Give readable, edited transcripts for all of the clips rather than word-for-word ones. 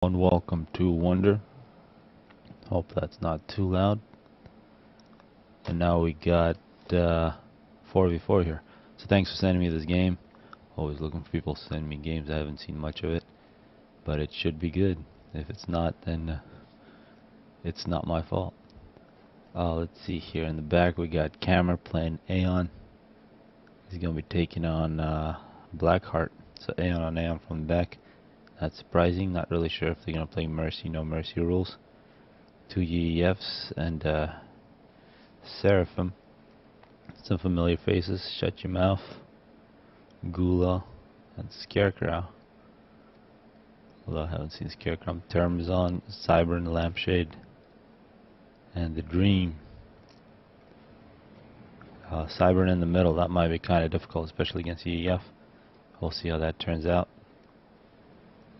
And welcome to Wonder. Hope that's not too loud. And now we got 4v4 here. So thanks for sending me this game. Always looking for people to send me games. I haven't seen much of it, but it should be good. If it's not, then it's not my fault. Let's see here. In the back we got Camera playing Aeon. He's going to be taking on Blackheart. So Aeon on Aeon from the back. That's surprising. Not really sure if they're going to play Mercy. No Mercy rules. 2 EEFs and Seraphim. Some familiar faces. Shut Your Mouth, Gula, and Scarecrow. Although I haven't seen Scarecrow. Termzon, Cyber and Lampshade, and the Dream. Cyber in the middle. That might be kind of difficult, especially against EEF. We'll see how that turns out.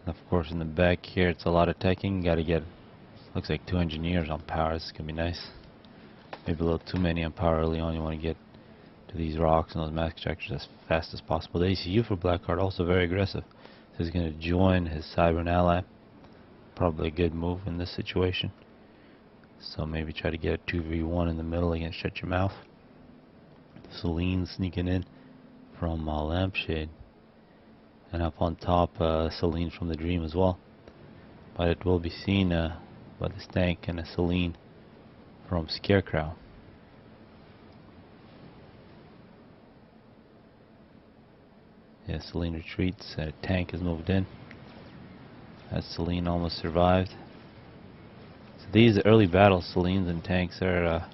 Of course, in the back here, it's a lot of teching. Got to get, looks like 2 engineers on power. This is gonna be nice. Maybe a little too many on power early on. You want to get to these rocks and those mask extractors as fast as possible. The ACU for Blackheart also very aggressive. So he's going to join his Cybern ally. Probably a good move in this situation. So maybe try to get a 2v1 in the middle against Shut Your Mouth. Celine sneaking in from Lampshade. And up on top, Celine from the Dream as well. But it will be seen by this tank and a Celine from Scarecrow. Yeah, Celine retreats, and a tank has moved in. As Celine almost survived. So these early battles, Celines and tanks, are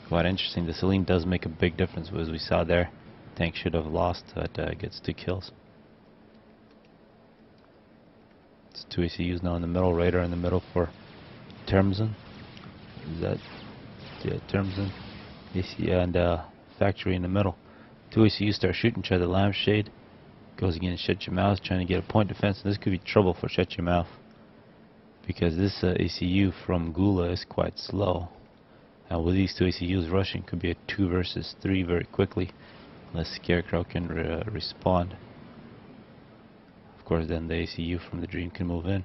quite interesting. The Celine does make a big difference, as we saw there. Tank should have lost, but gets 2 kills. It's 2 ACUs now in the middle, Radar in the middle for Termzon. Is that, yeah, Termzon, AC, and Factory in the middle. 2 ACUs start shooting each other. Lampshade goes against Shut Your Mouth, trying to get a point defense. And this could be trouble for Shut Your Mouth, because this ACU from Gula is quite slow. And with these 2 ACUs rushing, could be a 2 versus 3 very quickly, unless Scarecrow can respond. Of course, then the ACU from the Dream can move in.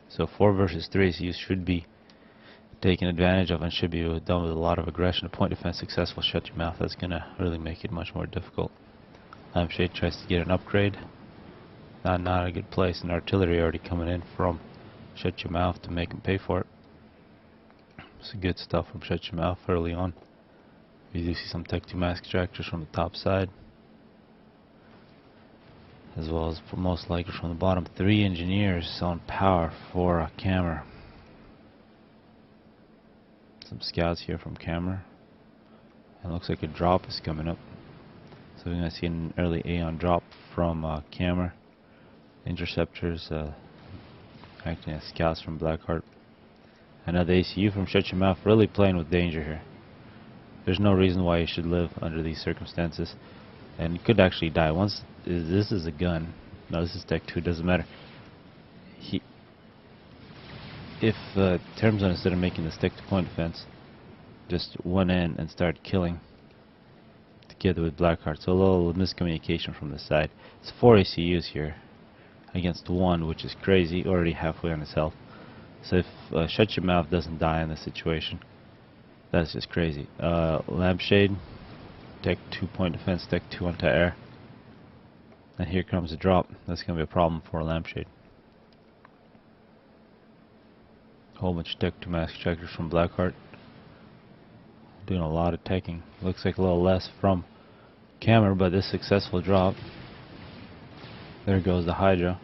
So 4 versus 3 ACUs should be taken advantage of and should be done with a lot of aggression. A point defense successful Shut Your Mouth. That's gonna really make it much more difficult. Lampshade tries to get an upgrade. Not a good place. And artillery already coming in from Shut Your Mouth to make him pay for it. Some good stuff from Shut Your Mouth early on. We do see some Tech 2 mask extractors from the top side, as well as most likely from the bottom. 3 engineers on power for a Camera. Some scouts here from Camera. And looks like a drop is coming up. So we're going to see an early Aeon drop from Camera. Interceptors acting as scouts from Blackheart. Another ACU from Shut Your Mouth, really playing with danger here. There's no reason why he should live under these circumstances. And he could actually die. Once this is a gun. No, this is Tech 2, doesn't matter. If Termzon, instead of making the stick to point defense, just went in and started killing together with Blackheart. So a little miscommunication from the side. It's 4 ACUs here against 1, which is crazy, already halfway on his health. So if Shut Your Mouth doesn't die in this situation, that's just crazy. Lampshade, Tech 2 point defense, Tech 2 anti-air. And here comes a drop. That's going to be a problem for Lampshade. Whole bunch of Tech 2 mask extractors from Blackheart. Doing a lot of teching. Looks like a little less from Camera, but this successful drop. There goes the Hydra.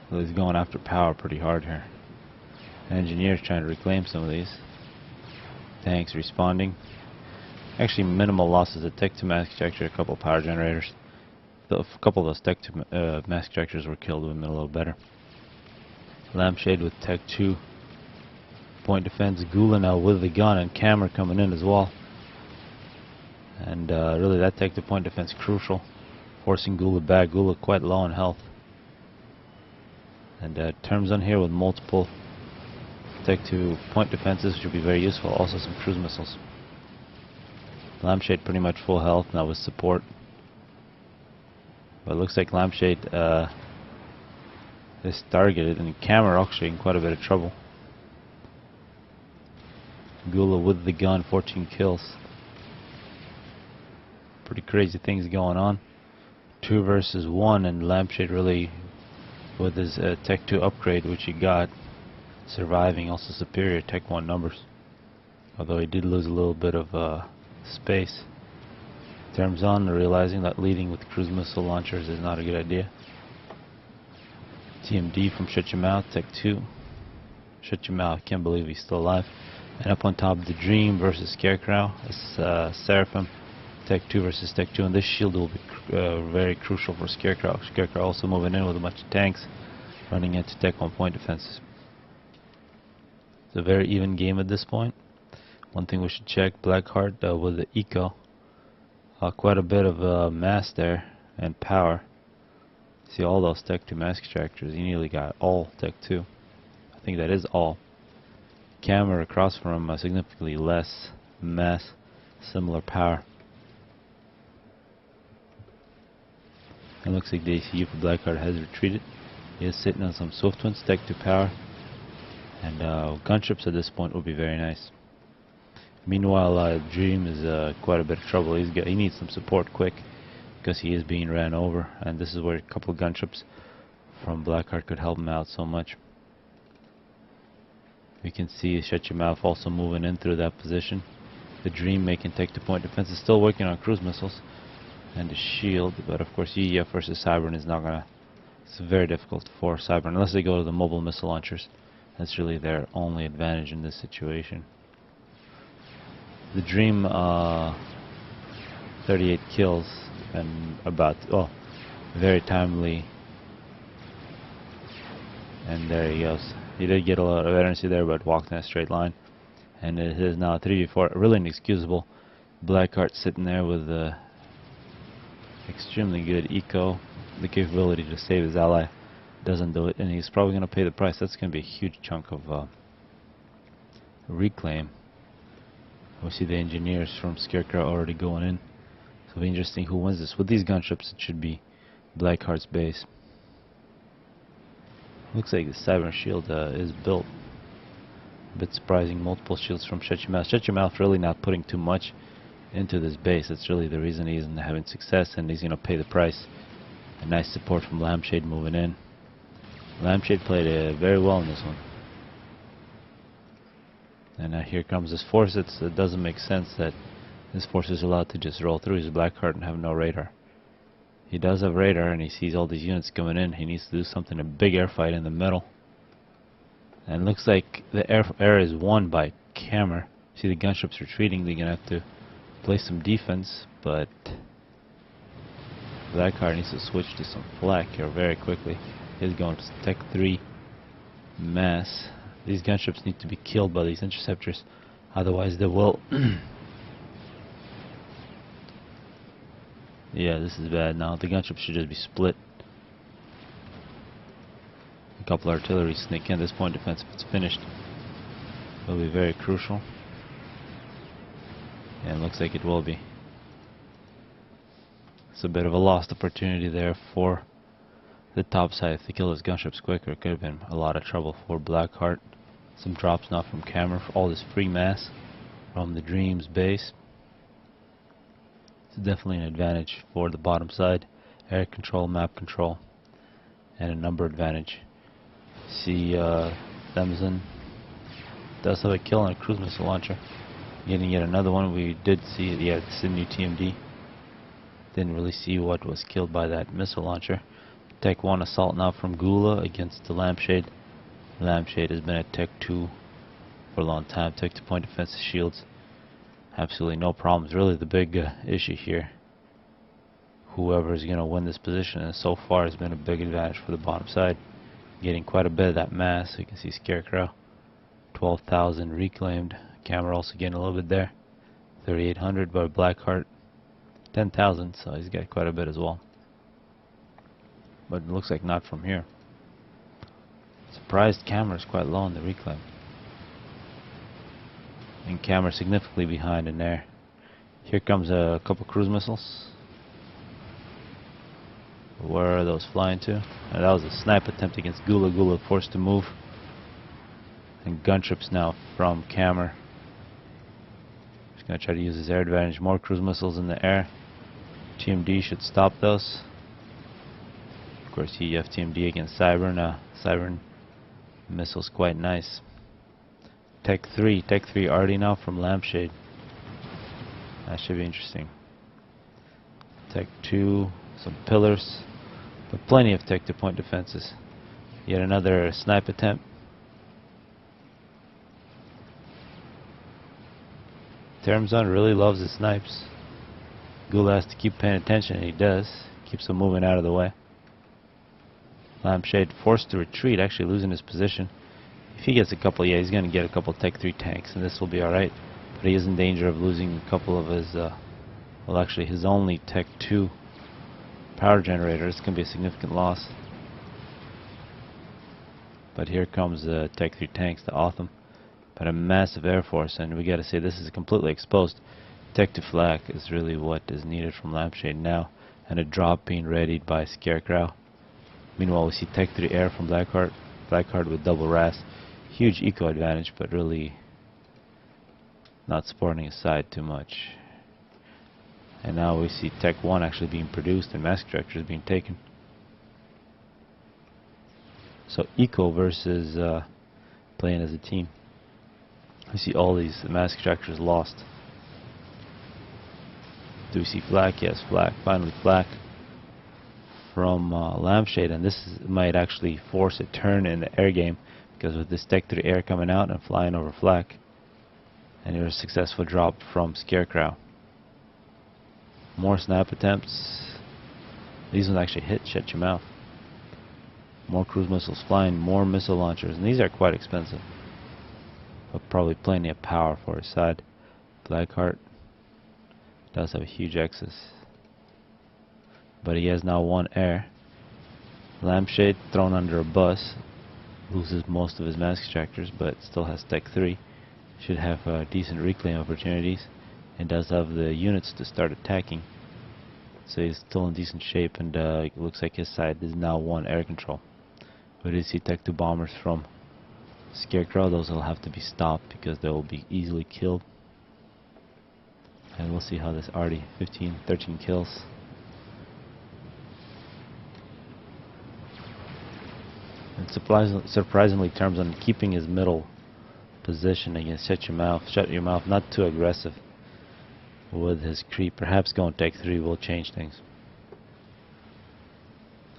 So he's going after power pretty hard here. Engineers trying to reclaim some of these. Tanks responding. Actually minimal losses of Tech 2 mask extractor, a couple power generators. A couple of those Tech 2 mask extractors were killed, would have been a little better. Lampshade with Tech 2 point defense. Gula now with the gun, and Camera coming in as well. And really that Tech 2 point defense crucial, forcing Gula back. Gula quite low on health. And Termzon here with multiple Tech 2 point defenses, which will be very useful. Also some cruise missiles. Lampshade pretty much full health now with support. But it looks like Lampshade is targeted, and camera actually in quite a bit of trouble. Gula with the gun, 14 kills. Pretty crazy things going on. 2 versus 1, and Lampshade really, with his Tech 2 upgrade, which he got, surviving, also superior Tech 1 numbers. Although he did lose a little bit of space. Terms on, realizing that leading with cruise missile launchers is not a good idea. TMD from Shut Your Mouth, Tech 2. Shut Your Mouth, can't believe he's still alive. And up on top, the Dream versus Scarecrow. It's Seraphim, Tech 2 versus Tech 2. And this shield will be very crucial for Scarecrow. Scarecrow also moving in with a bunch of tanks, running into Tech 1 point defenses. It's a very even game at this point. One thing we should check, Blackheart with the Eco. Quite a bit of mass there and power. See all those Tech 2 mass extractors. He nearly got all Tech 2. I think that is all. Camera across from him, significantly less mass, similar power. It looks like the ACU for Blackheart has retreated. He is sitting on some Swift Ones, Tech 2 power, and gunships at this point would be very nice. Meanwhile, Dream is quite a bit of trouble. He needs some support quick, because he is being ran over, and this is where a couple of gunships from Blackheart could help him out so much. We can see Shut Your Mouth also moving in through that position. The Dream making Tech 2 point defense is still working on cruise missiles and the shield, but of course UEF versus Cybern is not gonna. It's very difficult for Cybern unless they go to the mobile missile launchers. That's really their only advantage in this situation. The Dream, 38 kills and about very timely. And there he goes. He did get a lot of veterancy there, but walked in a straight line. And it is now 3v4. Really inexcusable. Blackheart sitting there with extremely good eco. The capability to save his ally. Doesn't do it, and he's probably going to pay the price. That's going to be a huge chunk of reclaim. We see the engineers from Scarecrow already going in. So it'll be interesting who wins this. With these gunships, it should be Blackheart's base. Looks like the Cyber shield is built. A bit surprising, multiple shields from Shut Your Mouth. Shut Your Mouth really not putting too much into this base. That's really the reason he isn't having success, and he's going to pay the price. A nice support from Lampshade moving in. Lampshade played very well in this one. And here comes this force. It doesn't make sense that this force is allowed to just roll through his Blackheart and have no radar. He does have radar, and he sees all these units coming in. He needs to do something, a big air fight in the middle. And it looks like the air is won by Camera. See the gunships retreating. They're going to have to play some defense, but Blackheart needs to switch to some flak here very quickly. He's going to Tech 3 mass. These gunships need to be killed by these interceptors, otherwise they will. Yeah, this is bad now. The gunships should just be split. A couple artillery sneak in. This point defense, if it's finished, will be very crucial. And it looks like it will be. It's a bit of a lost opportunity there for the top side. If they kill those gunships quicker, it could have been a lot of trouble for Blackheart. Some drops now from Camera for all this free mass from the Dream's base. It's definitely an advantage for the bottom side. Air control, map control, and a number advantage. See Themsen does have a kill on a cruise missile launcher. Getting yet another one. We did see, yeah, it's a new TMD. Didn't really see what was killed by that missile launcher. Tech 1 assault now from Gula against the Lampshade. Lampshade has been at Tech 2 for a long time. Tech 2 point defensive shields. Absolutely no problems. Really the big issue here, whoever is going to win this position, and so far has been a big advantage for the bottom side. Getting quite a bit of that mass. You can see Scarecrow, 12,000 reclaimed. Camera also getting a little bit there. 3,800 by Blackheart, 10,000, so he's got quite a bit as well. But it looks like not from here. Surprised Camera is quite low on the reclaim. And Camera significantly behind in there. Here comes a couple cruise missiles. Where are those flying to? And that was a snipe attempt against Gula. Gula forced to move. And gunships now from Cammer. He's going to try to use his air advantage. More cruise missiles in the air. TMD should stop those. Of course, you have TMD against Cybern. Cybern missile's quite nice. Tech 3 already now from Lampshade. That should be interesting. Tech 2, some pillars, but plenty of Tech 2 point defenses. Yet another snipe attempt. Termzon really loves his snipes. Gula has to keep paying attention, and he does. Keeps them moving out of the way. Lampshade forced to retreat, actually losing his position. If he gets a couple, yeah, he's going to get a couple Tech 3 tanks, and this will be alright. But he is in danger of losing a couple of his, well, actually his only Tech 2 power generator. It's going to be a significant loss. But here comes the Tech 3 tanks to Otham. But a massive air force, and we got to say this is completely exposed. Tech 2 flak is really what is needed from Lampshade now, and a drop being readied by Scarecrow. Meanwhile, we see Tech 3 air from Blackheart. Blackheart with double RAS. Huge eco advantage, but really not supporting his side too much. And now we see Tech 1 actually being produced and mask structures being taken. So eco versus playing as a team. We see all these mask structures lost. Do we see flak? Yes, flak. Finally flak from Lampshade, and this might actually force a turn in the air game, because with this Tech 3 air coming out and flying over flak, and here's a successful drop from Scarecrow. More snap attempts. These ones actually hit, shut your mouth. More cruise missiles flying, more missile launchers, and these are quite expensive, but probably plenty of power for his side. Blackheart does have a huge excess, but he has now one air. Lampshade thrown under a bus, loses most of his mask extractors, but still has Tech 3. Should have decent reclaim opportunities, and does have the units to start attacking. So he's still in decent shape, and it looks like his side is now one air control. We did see Tech 2 bombers from Scarecrow. Those will have to be stopped because they will be easily killed. And we'll see how this already 13 kills. And surprisingly, Termzon keeping his middle position against Shut Your Mouth, not too aggressive with his creep. Perhaps going Tech 3 will change things.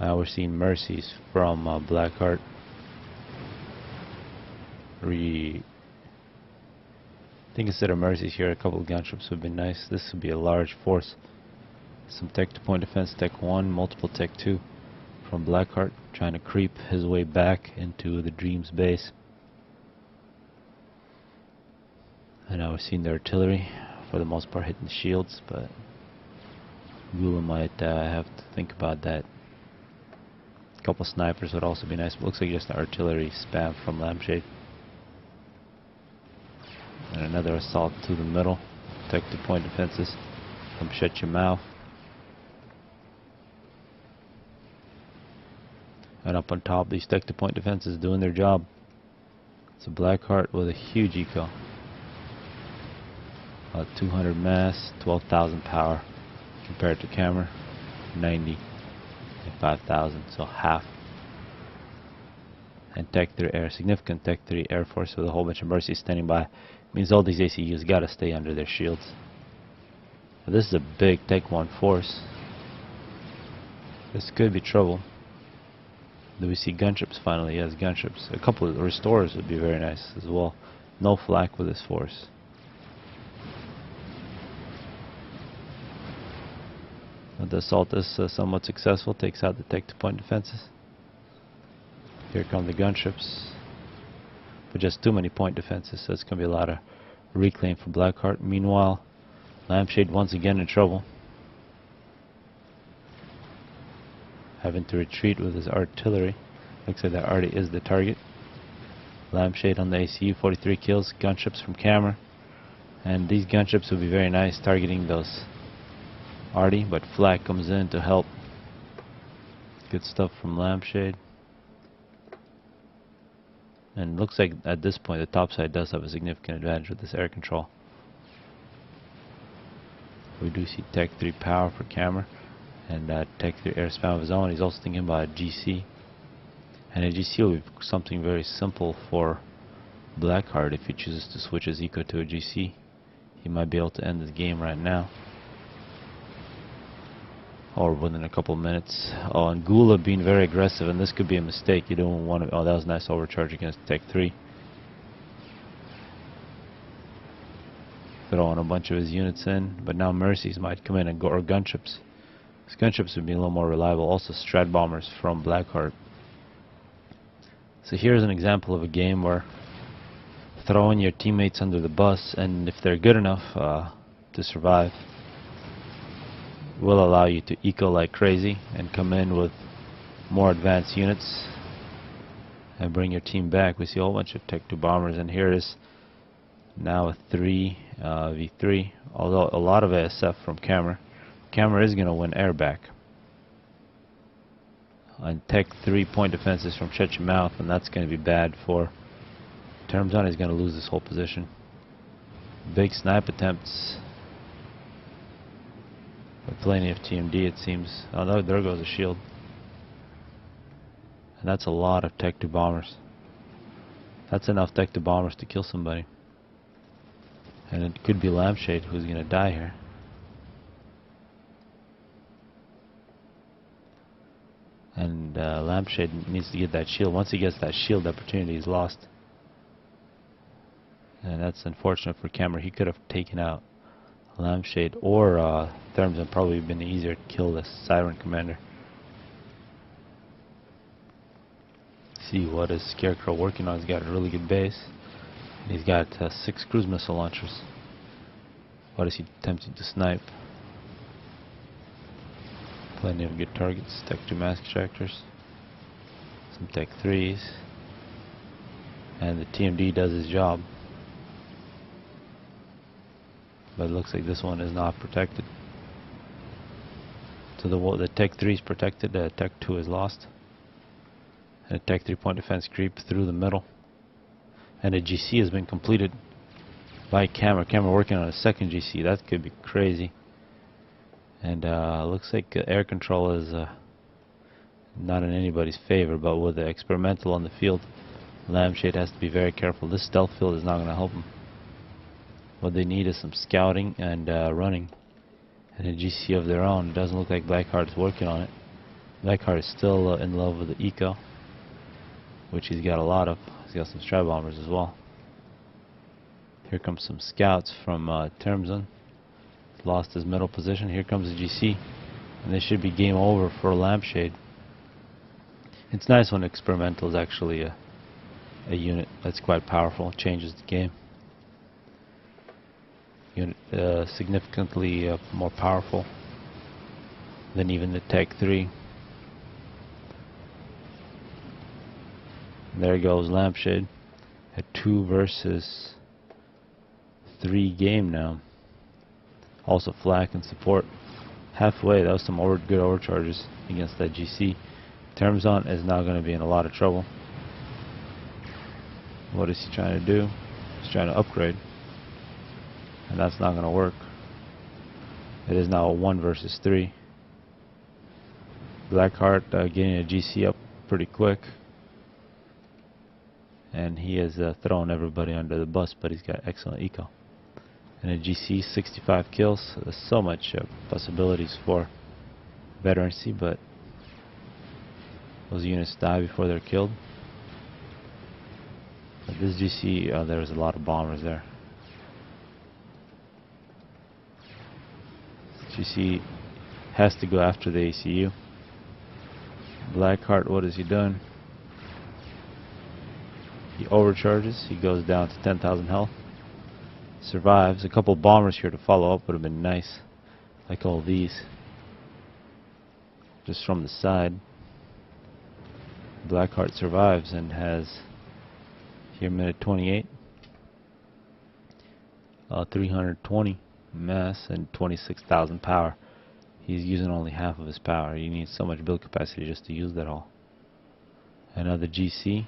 Now we're seeing mercies from Blackheart. I think instead of mercies here, a couple of gunships would be nice. This would be a large force. Some Tech 2 point defense, Tech 1, multiple Tech 2 from Blackheart, trying to creep his way back into the Dreams base. And now we're seeing the artillery, for the most part hitting the shields, but Gula might have to think about that. A couple snipers would also be nice, but looks like just an artillery spam from Lampshade. And another assault to the middle. Tech 2 point defenses from Shut Your Mouth. And up on top, these Tech 2 point defenses doing their job. It's a Blackheart with a huge eco. 200 mass, 12,000 power, compared to Camera, 90 and 5,000, so half. And Tech 3 air, significant Tech 3 air force with a whole bunch of mercies standing by. Means all these ACUs gotta stay under their shields. But this is a big Tech 1 force. This could be trouble. Do we see gunships finally? Yes, gunships. A couple of restorers would be very nice as well. No flak with this force. But the assault is somewhat successful, takes out the Tech 2 point defenses. Here come the gunships. But just too many point defenses, so it's going to be a lot of reclaim for Blackheart. Meanwhile, Lampshade once again in trouble. Having to retreat with his artillery. Looks like that already is the target. Lampshade on the ACU, 43 kills. Gunships from Camera. And these gunships will be very nice targeting those Arty, but flak comes in to help. Good stuff from Lampshade. And looks like at this point the top side does have a significant advantage with this air control. We do see Tech 3 power for camera and Tech 3 air spam of his own. He's also thinking about a GC. And a GC will be something very simple for Blackheart if he chooses to switch his eco to a GC. He might be able to end this game right now. Or within a couple minutes. Oh, and Gula being very aggressive, and this could be a mistake. You don't want to. Oh, that was a nice overcharge against Tech 3. Throwing a bunch of his units in, but now Mercies might come in and go, or gunships. His gunships would be a little more reliable. Also, Strat bombers from Blackheart. So here's an example of a game where throwing your teammates under the bus, and if they're good enough to survive, will allow you to eco like crazy and come in with more advanced units and bring your team back. We see a whole bunch of Tech 2 bombers, and here is now a 3v3, although a lot of ASF from Camera. Camera is going to win air back. And Tech 3 point defenses from Chechimouth, and that's going to be bad for Termzon. Is going to lose this whole position. Big snipe attempts. But plenty of TMD, it seems. Oh, no, there goes a shield. And that's a lot of Tech 2 bombers. That's enough Tech 2 bombers to kill somebody. And it could be Lampshade who's going to die here. And Lampshade needs to get that shield. Once he gets that shield, the opportunity is lost. And that's unfortunate for Camera. He could have taken out Lampshade or Thermson. Probably been easier to kill this Siren Commander. See what is Scarecrow working on. He's got a really good base. And he's got 6 cruise missile launchers. What is he attempting to snipe? Plenty of good targets. Tech 2 mask extractors. Some Tech 3s. And the TMD does his job. But it looks like this one is not protected. So the Tech 3 is protected, Tech 2 is lost. And a Tech 3 point defense creep through the middle. And a GC has been completed by Camera. Camera working on a second GC. That could be crazy. And looks like air control is not in anybody's favor, but with the experimental on the field, Lampshade has to be very careful. This stealth field is not going to help him. What they need is some scouting and running, and a GC of their own. It doesn't look like Blackheart is working on it. Blackheart is still in love with the eco, which he's got a lot of. He's got some Strat bombers as well. Here comes some scouts from Termzon. Lost his middle position. Here comes the GC, and this should be game over for Lampshade. It's nice when experimental is actually a unit that's quite powerful. It changes the game. Unit significantly more powerful than even the Tech 3. And there goes Lampshade. A 2 versus 3 game now. Also flak and support. Halfway, that was some good overcharges against that GC. Termzon is now going to be in a lot of trouble. What is he trying to do? He's trying to upgrade. And that's not going to work. It is now a 1 versus 3. Blackheart getting a GC up pretty quick. And he has thrown everybody under the bus, but he's got excellent eco. And a GC, 65 kills. There's so much possibilities for veterancy, but those units die before they're killed. But this GC, there's a lot of bombers there. GC has to go after the ACU. Blackheart, what is he doing? He overcharges. He goes down to 10,000 health. Survives. A couple bombers here to follow up would have been nice. Like all these. Just from the side. Blackheart survives and has here minute 28. 320 mass and 26,000 power. He's using only half of his power. He needs so much build capacity just to use that all. Another GC.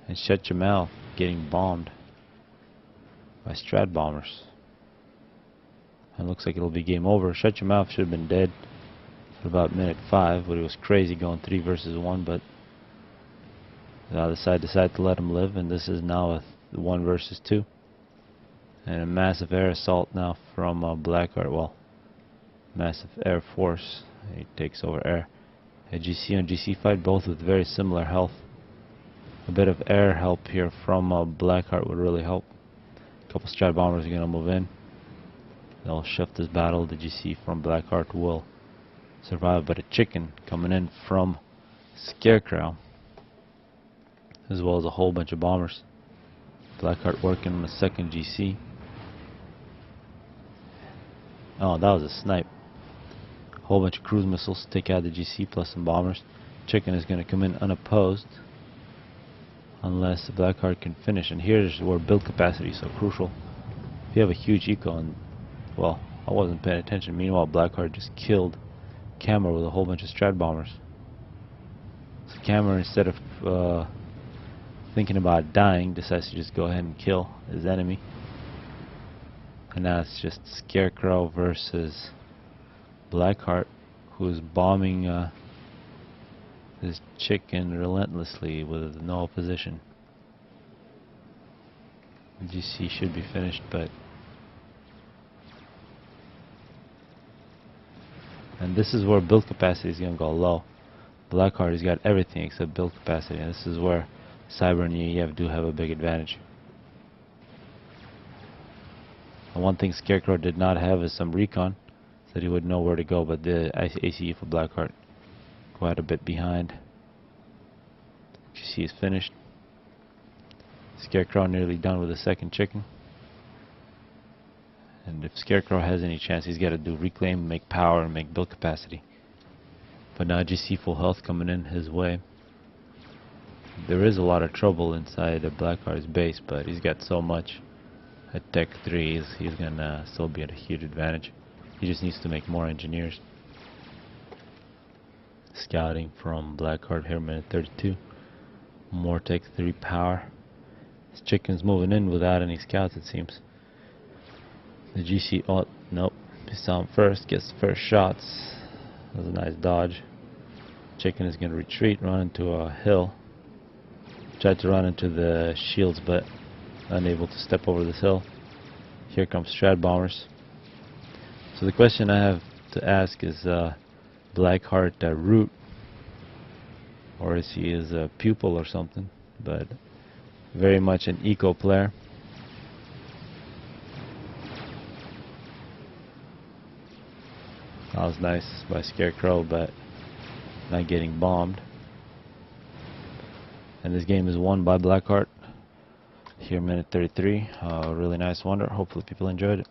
And shut your mouth, getting bombed by Strat bombers. And looks like it'll be game over. Shut your mouth should have been dead for about minute 5, but it was crazy going 3 versus 1, but the other side decided to let him live, and this is now a 1 versus 2. And a massive air assault now from Blackheart. Well, massive air force. He takes over air. A GC on GC fight, both with very similar health. A bit of air help here from Blackheart would really help. A couple Strat bombers are going to move in. They'll shift this battle. The GC from Blackheart will survive, but a chicken coming in from Scarecrow, as well as a whole bunch of bombers. Blackheart working on the second GC. Oh, that was a snipe. A whole bunch of cruise missiles take out the GC plus some bombers. Chicken is going to come in unopposed unless the Blackheart can finish. And here's where build capacity is so crucial. If you have a huge eco, and well, I wasn't paying attention. Meanwhile, Blackheart just killed Camera with a whole bunch of Strat bombers. So Camera, instead of thinking about dying, decides to just go ahead and kill his enemy. And now it's just Scarecrow versus Blackheart, who's bombing this chicken relentlessly with no opposition. GC should be finished, but and this is where build capacity is going to go low. Blackheart has got everything except build capacity, and this is where Cyber and EF do have a big advantage. And one thing Scarecrow did not have is some recon, so that he would know where to go, but the ACE for Blackheart quite a bit behind. GC is finished. Scarecrow nearly done with the second chicken. And if Scarecrow has any chance, he's got to do reclaim, make power, and make build capacity. But now GC full health coming in his way. There is a lot of trouble inside the Blackheart's base, but he's got so much. At Tech 3, he's gonna still be at a huge advantage. He just needs to make more engineers. Scouting from Blackheart here, minute 32. More Tech 3 power. This chicken's moving in without any scouts, it seems. The GC, oh, nope. He saw him first, gets the first shots. That was a nice dodge. Chicken is going to retreat, run into a hill. Tried to run into the shields, but unable to step over this hill. Here comes Strat bombers. So the question I have to ask is, Blackheart root, or is he a pupil or something? But very much an eco player. That was nice by Scarecrow, but not getting bombed. And this game is won by Blackheart. Here, minute 33. Really nice wonder. Hopefully people enjoyed it.